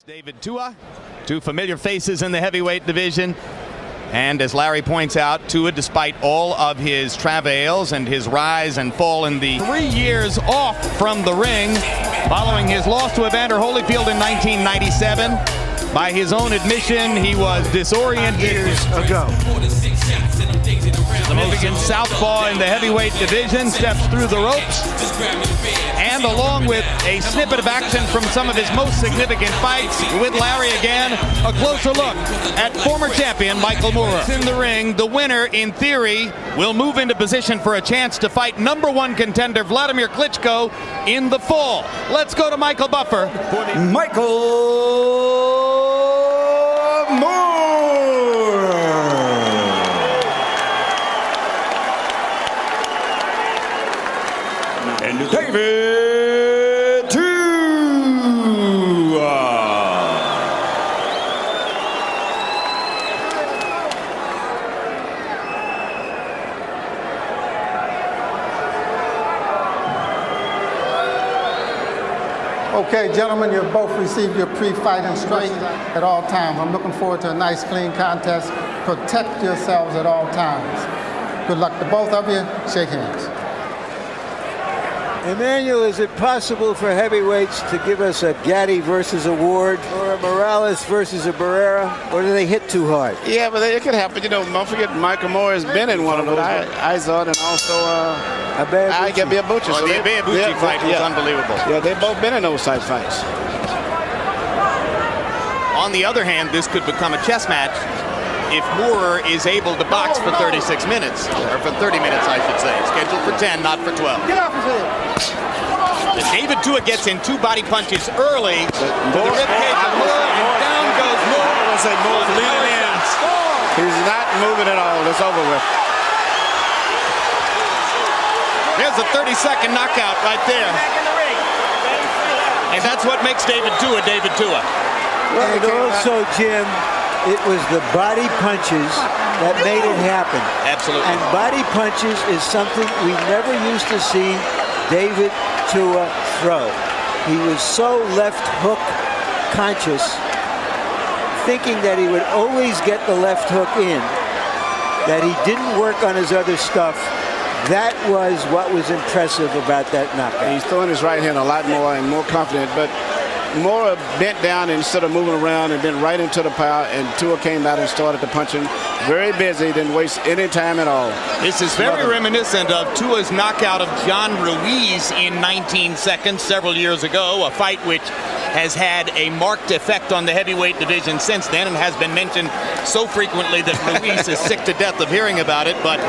David Tua, two familiar faces in the heavyweight division. And as Larry points out, Tua, despite all of his travails and his rise and fall in the 3 years off from the ring, following his loss to Evander Holyfield in 1997, by his own admission, he was disoriented years ago. Significant southpaw in the heavyweight division, steps through the ropes, and along with a snippet of action from some of his most significant fights with Larry again, a closer look at former champion Michael Moorer. In the ring, the winner, in theory, will move into position for a chance to fight #1 contender Vladimir Klitschko in the fall. Let's go to Michael Buffer. Michael Moorer. And David Tua. Okay, gentlemen, you've both received your pre-fight instructions at all times. I'm looking forward to a nice, clean contest. Protect yourselves at all times. Good luck to both of you. Shake hands. Emmanuel, is it possible for heavyweights to give us a Gaddy versus a Ward or a Morales versus a Barrera, or do they hit too hard? Yeah, but it could happen. You know, don't forget Michael Moore has been in one of those. I saw it, and also I get Biabucci. So the Biabucci fight was unbelievable. Yeah, they've both been in those type fights. On the other hand, this could become a chess match if Moorer is able to box for 36 minutes, or for 30 minutes, I should say. Scheduled for 10, not for 12. Get off his head. David Tua gets in 2 body punches early to the ribcage of Moorer, and down goes Moorer. I would say Moore's leading in. He's not moving at all. It's over with. There's a 30-second knockout right there. And that's what makes David Tua David Tua. And also, Jim, it was the body punches that made it happen. Absolutely. And body punches is something we never used to see David Tua throw. He was so left hook conscious, thinking that he would always get the left hook in, that he didn't work on his other stuff. That was what was impressive about that knockout. He's throwing his right hand a lot more and more confident, but Moorer bent down instead of moving around and bent right into the power, and Tua came out and started to punch him. Very busy, didn't waste any time at all. This is very reminiscent of Tua's knockout of John Ruiz in 19 seconds several years ago, a fight which has had a marked effect on the heavyweight division since then and has been mentioned so frequently that Ruiz is sick to death of hearing about it, but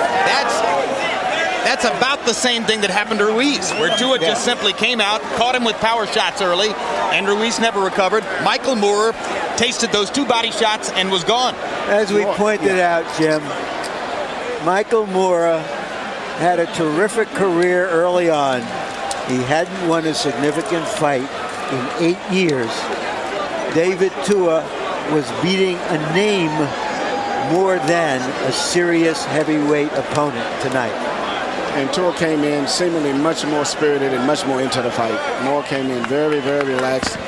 that's about the same thing that happened to Ruiz, where Tua just simply came out, caught him with power shots early, and Ruiz never recovered. Michael Moorer tasted those 2 body shots and was gone. As we pointed out, Jim, Michael Moorer had a terrific career early on. He hadn't won a significant fight in 8 years. David Tua was beating a name more than a serious heavyweight opponent tonight. And Tua came in seemingly much more spirited and much more into the fight. Moore came in very, very relaxed,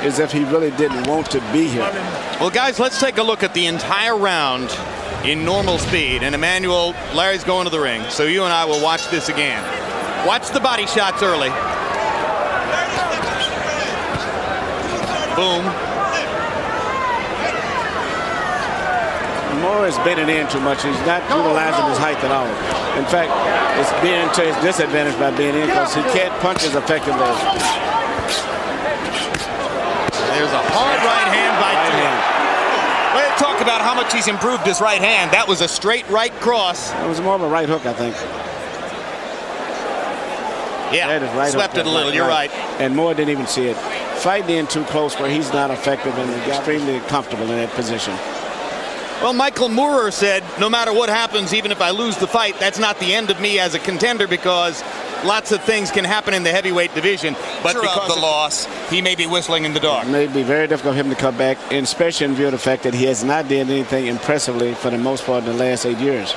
as if he really didn't want to be here. Well, guys, let's take a look at the entire round in normal speed. And Emmanuel, Larry's going to the ring, so you and I will watch this again. Watch the body shots early. Boom. Moore is bending in too much. He's not utilizing his height at all. In fact, it's being to his disadvantage by being in because he can't punch as effectively. There's a hard right hand by Tua. Let's talk about how much he's improved his right hand. That was a straight right cross. It was more of a right hook, I think. Yeah, right swept it a little. You're right. And Moore didn't even see it. Fighting in too close where he's not effective and extremely comfortable in that position. Well, Michael Moorer said, no matter what happens, even if I lose the fight, that's not the end of me as a contender because lots of things can happen in the heavyweight division. But because of the loss, he may be whistling in the dark. It may be very difficult for him to come back, and especially in view of the fact that he has not done anything impressively for the most part in the last 8 years.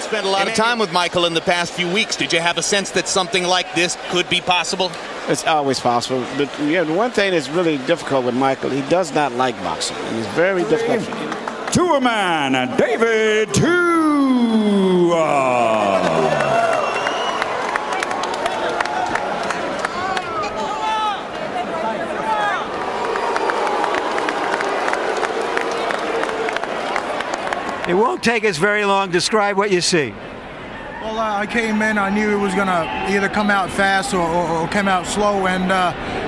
spent a lot of time with Michael in the past few weeks. Did you have a sense that something like this could be possible? It's always possible. But the one thing that's really difficult with Michael, he does not like boxing. And it's very difficult. Tuaman, David Tua. It won't take us very long. Describe what you see. Well, I came in, I knew it was going to either come out fast or come out slow. And,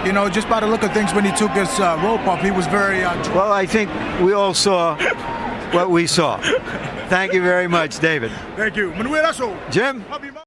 you know, just by the look of things when he took his rope up, he was very... Well, I think we all saw what we saw. Thank you very much, David. Thank you. Jim?